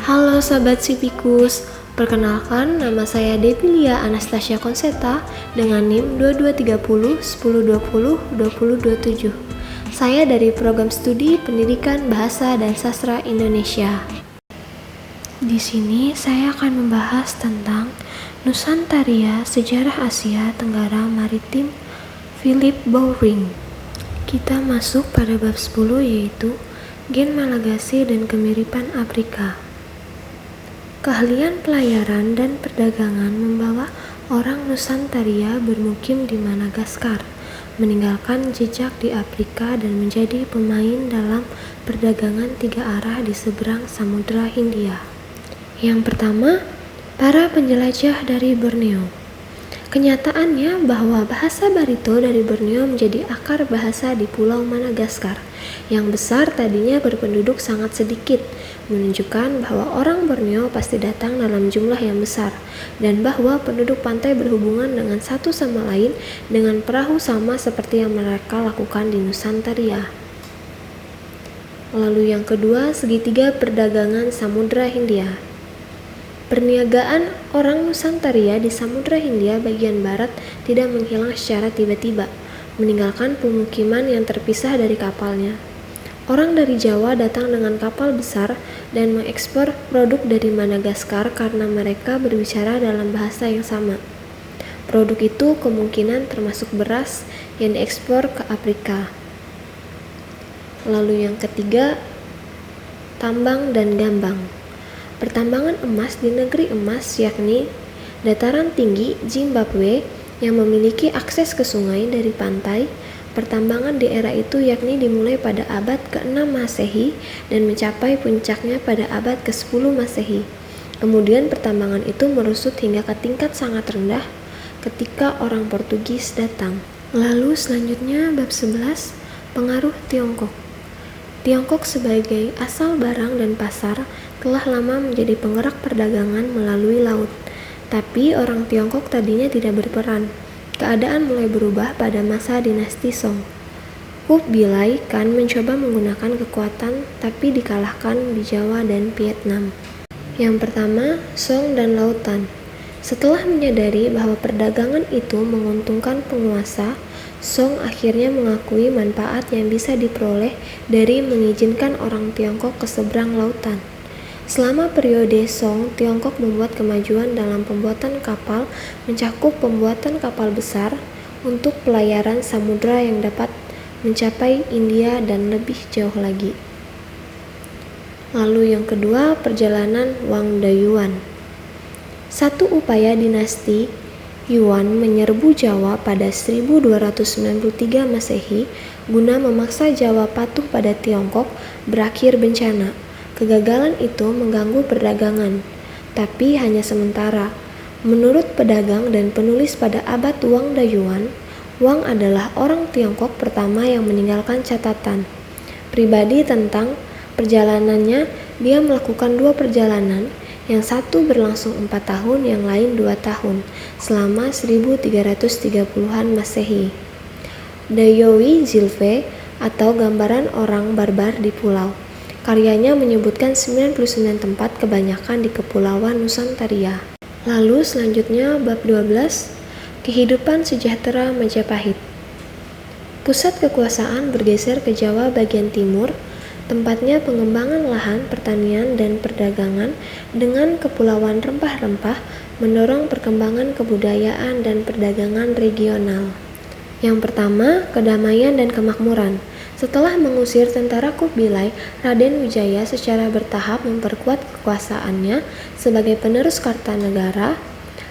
Halo Sobat Sipikus, perkenalkan nama saya Devilia Anastasia Konseta dengan NIM 2230 1020 2027. Saya dari Program Studi Pendidikan Bahasa dan Sastra Indonesia. Di sini saya akan membahas tentang Nusantara Sejarah Asia Tenggara Maritim Philip Bowring. Kita masuk pada bab 10 yaitu Gen Malagasy dan Kemiripan Afrika. Keahlian pelayaran dan perdagangan membawa orang Nusantara bermukim di Madagaskar, meninggalkan jejak di Afrika dan menjadi pemain dalam perdagangan tiga arah di seberang Samudra Hindia. Yang pertama, para penjelajah dari Borneo. Kenyataannya bahwa bahasa Barito dari Borneo menjadi akar bahasa di Pulau Madagaskar, yang besar tadinya berpenduduk sangat sedikit, menunjukkan bahwa orang Borneo pasti datang dalam jumlah yang besar, dan bahwa penduduk pantai berhubungan dengan satu sama lain dengan perahu sama seperti yang mereka lakukan di Nusantara. Lalu yang kedua, segitiga perdagangan Samudra Hindia. Perniagaan orang Nusantara di Samudra Hindia bagian barat tidak menghilang secara tiba-tiba, meninggalkan pemukiman yang terpisah dari kapalnya. Orang dari Jawa datang dengan kapal besar dan mengekspor produk dari Madagaskar karena mereka berbicara dalam bahasa yang sama. Produk itu kemungkinan termasuk beras yang diekspor ke Afrika. Lalu yang ketiga, tambang dan gambang. Pertambangan emas di negeri emas yakni dataran tinggi Zimbabwe yang memiliki akses ke sungai dari pantai. Pertambangan di era itu yakni dimulai pada abad ke-6 Masehi dan mencapai puncaknya pada abad ke-10 Masehi. Kemudian pertambangan itu merusut hingga ke tingkat sangat rendah ketika orang Portugis datang. Lalu selanjutnya bab 11, pengaruh Tiongkok. Tiongkok sebagai asal barang dan pasar telah lama menjadi penggerak perdagangan melalui laut. Tapi orang Tiongkok tadinya tidak berperan. Keadaan mulai berubah pada masa dinasti Song. Kublai Khan mencoba menggunakan kekuatan tapi dikalahkan di Jawa dan Vietnam. Yang pertama, Song dan Lautan. Setelah menyadari bahwa perdagangan itu menguntungkan penguasa, Song akhirnya mengakui manfaat yang bisa diperoleh dari mengizinkan orang Tiongkok ke seberang lautan. Selama periode Song, Tiongkok membuat kemajuan dalam pembuatan kapal, mencakup pembuatan kapal besar untuk pelayaran samudra yang dapat mencapai India dan lebih jauh lagi. Lalu yang kedua, perjalanan Wang Dayuan. Satu upaya dinasti Yuan menyerbu Jawa pada 1293 Masehi guna memaksa Jawa patuh pada Tiongkok berakhir bencana. Kegagalan itu mengganggu perdagangan, tapi hanya sementara. Menurut pedagang dan penulis pada abad Wang Dayuan, Wang adalah orang Tiongkok pertama yang meninggalkan catatan pribadi tentang perjalanannya. Dia melakukan 2 perjalanan, yang satu berlangsung 4 tahun, yang lain 2 tahun, selama 1330-an Masehi. Dayowi Zilve atau gambaran orang barbar di pulau. Karyanya menyebutkan 99 tempat, kebanyakan di Kepulauan Nusantara. Lalu selanjutnya bab 12, kehidupan sejahtera Majapahit. Pusat kekuasaan bergeser ke Jawa bagian timur, tempatnya pengembangan lahan, pertanian, dan perdagangan dengan kepulauan rempah-rempah mendorong perkembangan kebudayaan dan perdagangan regional. Yang pertama, kedamaian dan kemakmuran. Setelah mengusir tentara Kublai, Raden Wijaya secara bertahap memperkuat kekuasaannya sebagai penerus Kartanegara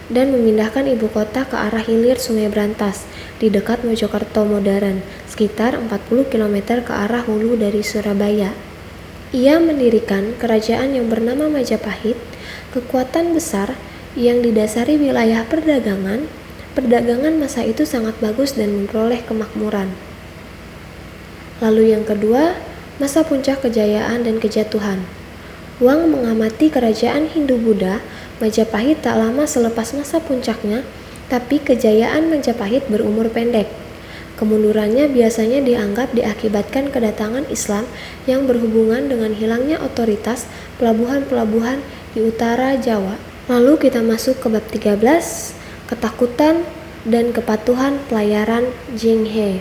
dan memindahkan ibu kota ke arah hilir Sungai Brantas di dekat Mojokerto modern, sekitar 40 km ke arah hulu dari Surabaya. Ia mendirikan kerajaan yang bernama Majapahit, kekuatan besar yang didasari wilayah perdagangan. Perdagangan masa itu sangat bagus dan memperoleh kemakmuran. Lalu yang kedua, masa puncak kejayaan dan kejatuhan. Wang mengamati kerajaan Hindu-Buddha Majapahit tak lama selepas masa puncaknya, tapi kejayaan Majapahit berumur pendek. Kemundurannya biasanya dianggap diakibatkan kedatangan Islam yang berhubungan dengan hilangnya otoritas pelabuhan-pelabuhan di utara Jawa. Lalu kita masuk ke bab 13, ketakutan dan kepatuhan pelayaran Zheng He.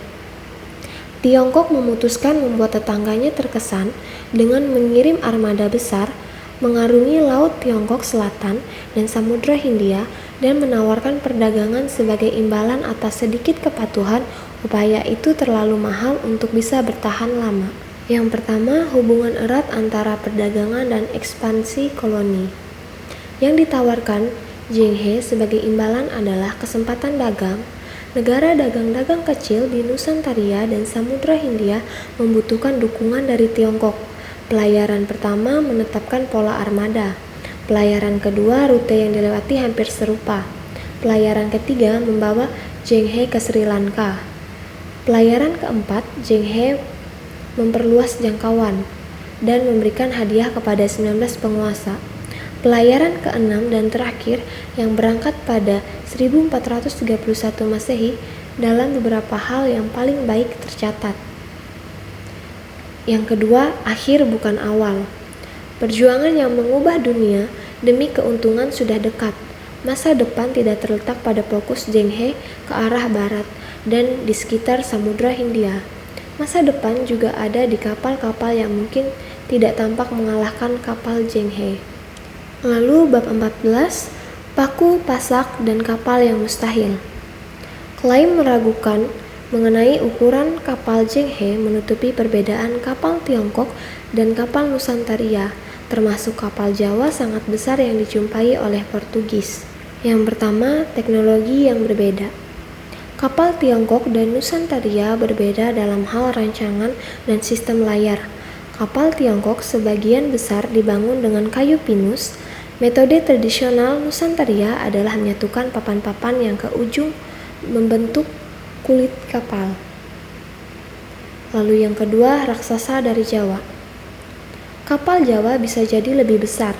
Tiongkok memutuskan membuat tetangganya terkesan dengan mengirim armada besar mengarungi Laut Tiongkok Selatan dan Samudra Hindia dan menawarkan perdagangan sebagai imbalan atas sedikit kepatuhan. Upaya itu terlalu mahal untuk bisa bertahan lama. Yang pertama, hubungan erat antara perdagangan dan ekspansi koloni. Yang ditawarkan Zheng He sebagai imbalan adalah kesempatan dagang. Negara dagang-dagang kecil di Nusantara dan Samudra Hindia membutuhkan dukungan dari Tiongkok. Pelayaran pertama menetapkan pola armada. Pelayaran kedua, rute yang dilewati hampir serupa. Pelayaran ketiga membawa Zheng He ke Sri Lanka. Pelayaran keempat, Zheng He memperluas jangkauan dan memberikan hadiah kepada 19 penguasa. Pelayaran keenam dan terakhir yang berangkat pada 1431 Masehi dalam beberapa hal yang paling baik tercatat. Yang kedua, akhir bukan awal. Perjuangan yang mengubah dunia demi keuntungan sudah dekat. Masa depan tidak terletak pada fokus Zheng He ke arah barat dan di sekitar Samudra Hindia. Masa depan juga ada di kapal-kapal yang mungkin tidak tampak mengalahkan kapal Zheng He. Lalu bab 14, paku, pasak, dan kapal yang mustahil. Klaim meragukan mengenai ukuran kapal Zheng He menutupi perbedaan kapal Tiongkok dan kapal Nusantara, termasuk kapal Jawa sangat besar yang dijumpai oleh Portugis. Yang pertama, teknologi yang berbeda. Kapal Tiongkok dan Nusantara berbeda dalam hal rancangan dan sistem layar. Kapal Tiongkok sebagian besar dibangun dengan kayu pinus. Metode tradisional Nusantara adalah menyatukan papan-papan yang ke ujung membentuk kulit kapal. Lalu yang kedua, raksasa dari Jawa. Kapal Jawa bisa jadi lebih besar,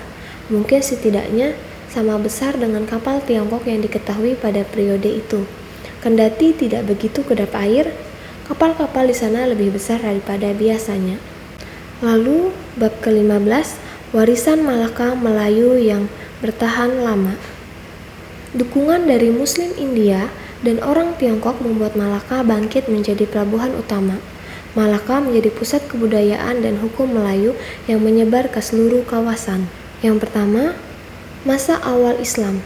mungkin setidaknya sama besar dengan kapal Tiongkok yang diketahui pada periode itu. Kendati tidak begitu kedap air, kapal-kapal di sana lebih besar daripada biasanya. Lalu bab ke-15, warisan Malaka Melayu yang bertahan lama. Dukungan dari Muslim India dan orang Tiongkok membuat Malaka bangkit menjadi pelabuhan utama. Malaka menjadi pusat kebudayaan dan hukum Melayu yang menyebar ke seluruh kawasan. Yang pertama, masa awal Islam.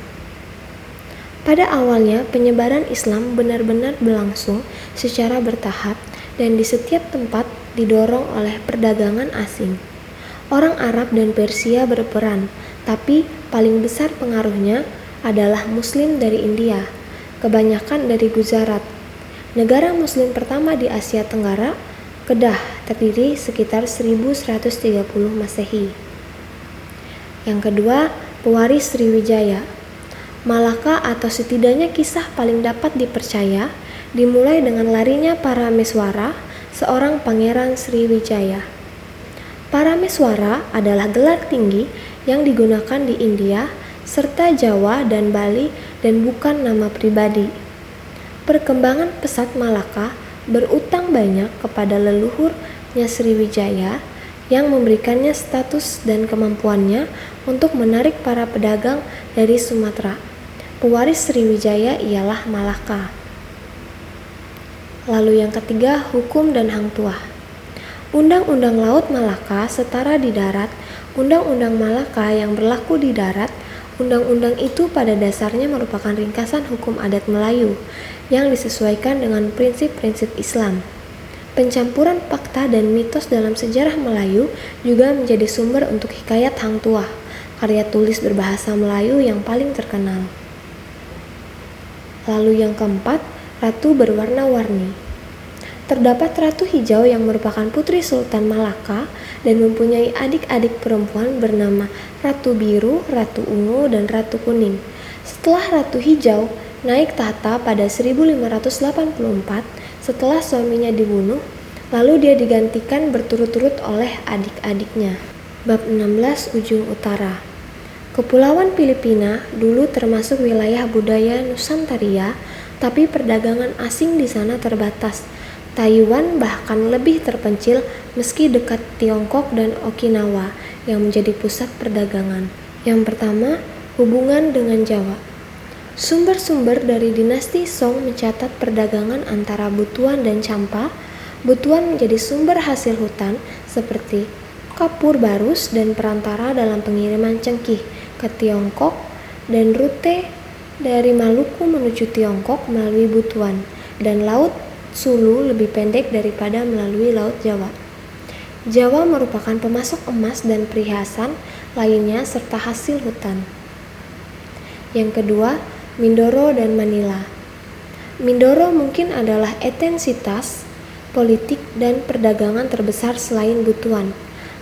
Pada awalnya, penyebaran Islam benar-benar berlangsung secara bertahap dan di setiap tempat didorong oleh perdagangan asing. Orang Arab dan Persia berperan, tapi paling besar pengaruhnya adalah Muslim dari India, kebanyakan dari Gujarat. Negara Muslim pertama di Asia Tenggara, Kedah, terdiri sekitar 1130 Masehi. Yang kedua, pewaris Sriwijaya. Malaka atau setidaknya kisah paling dapat dipercaya dimulai dengan larinya Parameswara, seorang pangeran Sriwijaya. Parameswara adalah gelar tinggi yang digunakan di India serta Jawa dan Bali dan bukan nama pribadi. Perkembangan pesat Malaka berutang banyak kepada leluhurnya Sriwijaya yang memberikannya status dan kemampuannya untuk menarik para pedagang dari Sumatera. Pewaris Sriwijaya ialah Malaka. Lalu yang ketiga, hukum dan hang tuah. Undang-undang Laut Malaka setara di darat, Undang-undang Malaka yang berlaku di darat. Undang-undang itu pada dasarnya merupakan ringkasan hukum adat Melayu yang disesuaikan dengan prinsip-prinsip Islam. Pencampuran fakta dan mitos dalam sejarah Melayu juga menjadi sumber untuk hikayat hang tuah, karya tulis berbahasa Melayu yang paling terkenal. Lalu yang keempat, ratu berwarna-warni. Terdapat Ratu Hijau yang merupakan putri Sultan Malaka dan mempunyai adik-adik perempuan bernama Ratu Biru, Ratu Ungu, dan Ratu Kuning. Setelah Ratu Hijau naik tahta pada 1584 setelah suaminya dibunuh, lalu dia digantikan berturut-turut oleh adik-adiknya. Bab 16, ujung utara. Kepulauan Filipina dulu termasuk wilayah budaya Nusantara. tapi perdagangan asing di sana terbatas. Taiwan bahkan lebih terpencil meski dekat Tiongkok dan Okinawa yang menjadi pusat perdagangan. Yang pertama, hubungan dengan Jawa. Sumber-sumber dari dinasti Song mencatat perdagangan antara Butuan dan Champa. Butuan menjadi sumber hasil hutan seperti kapur barus dan perantara dalam pengiriman cengkih ke Tiongkok, dan rute dari Maluku menuju Tiongkok melalui Butuan, dan Laut Sulu lebih pendek daripada melalui Laut Jawa. Jawa merupakan pemasok emas dan perhiasan lainnya serta hasil hutan. Yang kedua, Mindoro dan Manila. Mindoro mungkin adalah etensitas politik dan perdagangan terbesar selain Butuan.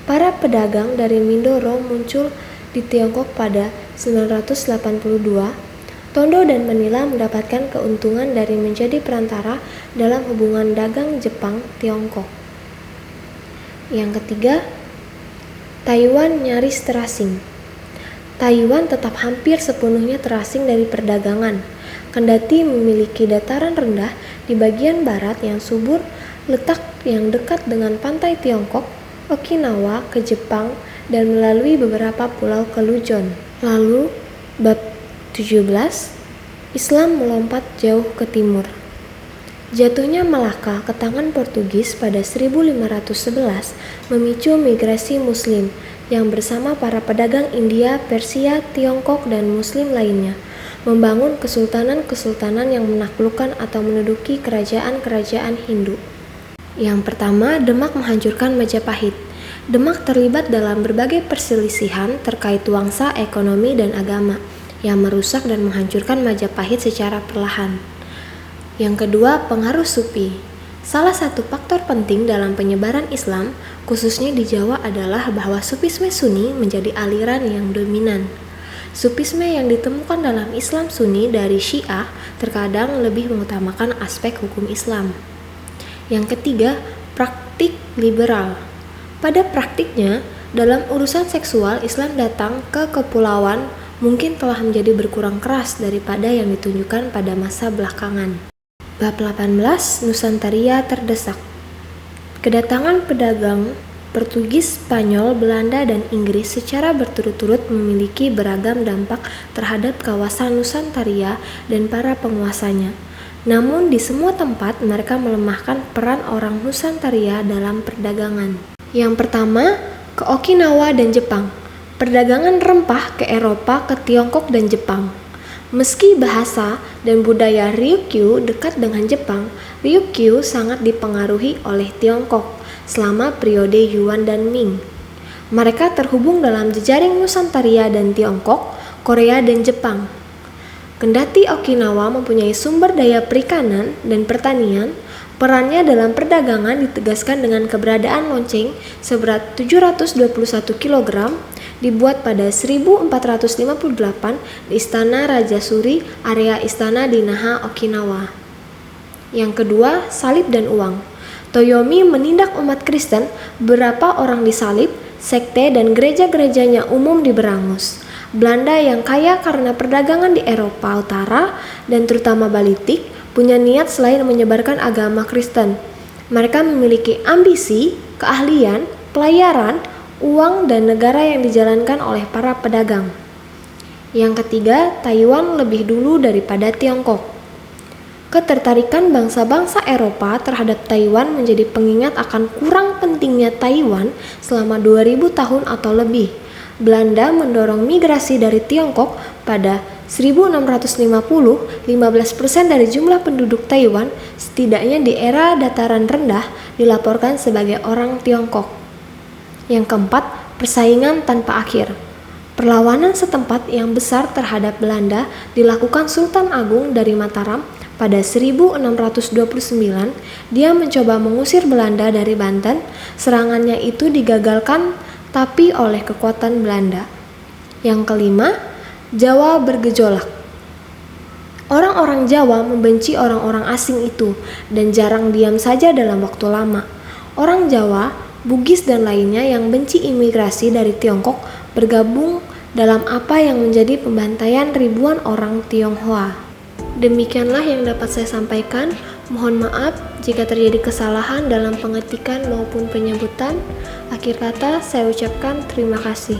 Para pedagang dari Mindoro muncul di Tiongkok pada 982. Tondo dan Manila mendapatkan keuntungan dari menjadi perantara dalam hubungan dagang Jepang-Tiongkok. Yang ketiga, Taiwan nyaris terasing. Taiwan tetap hampir sepenuhnya terasing dari perdagangan, kendati memiliki dataran rendah di bagian barat yang subur, letak yang dekat dengan pantai Tiongkok, Okinawa ke Jepang, dan melalui beberapa pulau ke Luzon. Lalu, bab 17. Islam melompat jauh ke timur. Jatuhnya Malaka ke tangan Portugis pada 1511 memicu migrasi Muslim yang bersama para pedagang India, Persia, Tiongkok, dan Muslim lainnya membangun kesultanan-kesultanan yang menaklukkan atau menduduki kerajaan-kerajaan Hindu. Yang pertama, Demak menghancurkan Majapahit. Demak terlibat dalam berbagai perselisihan terkait wangsa, ekonomi, dan agama yang merusak dan menghancurkan Majapahit secara perlahan. Yang kedua, pengaruh Sufi. Salah satu faktor penting dalam penyebaran Islam, khususnya di Jawa, adalah bahwa Sufisme Sunni menjadi aliran yang dominan. Sufisme yang ditemukan dalam Islam Sunni dari Syiah terkadang lebih mengutamakan aspek hukum Islam. Yang ketiga, praktik liberal. Pada praktiknya, dalam urusan seksual, Islam datang ke kepulauan mungkin telah menjadi berkurang keras daripada yang ditunjukkan pada masa belakangan. Bab 18. Nusantaria terdesak. Kedatangan pedagang Portugis, Spanyol, Belanda, dan Inggris secara berturut-turut memiliki beragam dampak terhadap kawasan Nusantaria dan para penguasanya. Namun di semua tempat mereka melemahkan peran orang Nusantaria dalam perdagangan. Yang pertama, ke Okinawa dan Jepang. Perdagangan rempah ke Eropa, ke Tiongkok dan Jepang. Meski bahasa dan budaya Ryukyu dekat dengan Jepang, Ryukyu sangat dipengaruhi oleh Tiongkok selama periode Yuan dan Ming. Mereka terhubung dalam jejaring Nusantaria dan Tiongkok, Korea dan Jepang. Kendati Okinawa mempunyai sumber daya perikanan dan pertanian, perannya dalam perdagangan ditegaskan dengan keberadaan lonceng seberat 721 kg dibuat pada 1458 di Istana Raja Suri, area istana di Naha, Okinawa. Yang kedua, salib dan uang. Toyomi menindak umat Kristen, beberapa orang disalib, sekte dan gereja-gerejanya umum diberangus. Belanda yang kaya karena perdagangan di Eropa Utara dan terutama Baltik punya niat selain menyebarkan agama Kristen. Mereka memiliki ambisi, keahlian, pelayaran, uang, dan negara yang dijalankan oleh para pedagang. Yang ketiga, Taiwan lebih dulu daripada Tiongkok. Ketertarikan bangsa-bangsa Eropa terhadap Taiwan menjadi pengingat akan kurang pentingnya Taiwan selama 2000 tahun atau lebih. Belanda mendorong migrasi dari Tiongkok pada 1650, 15% dari jumlah penduduk Taiwan, setidaknya di era dataran rendah, dilaporkan sebagai orang Tiongkok. Yang keempat, persaingan tanpa akhir. Perlawanan setempat yang besar terhadap Belanda dilakukan Sultan Agung dari Mataram pada 1629. Dia mencoba mengusir Belanda dari Banten. Serangannya itu digagalkan tapi oleh kekuatan Belanda. Yang kelima, Jawa bergejolak. Orang-orang Jawa membenci orang-orang asing itu dan jarang diam saja dalam waktu lama. Orang Jawa, Bugis dan lainnya yang benci imigrasi dari Tiongkok bergabung dalam apa yang menjadi pembantaian ribuan orang Tionghoa. Demikianlah yang dapat saya sampaikan. Mohon maaf jika terjadi kesalahan dalam pengetikan maupun penyebutan. Akhir kata, saya ucapkan terima kasih.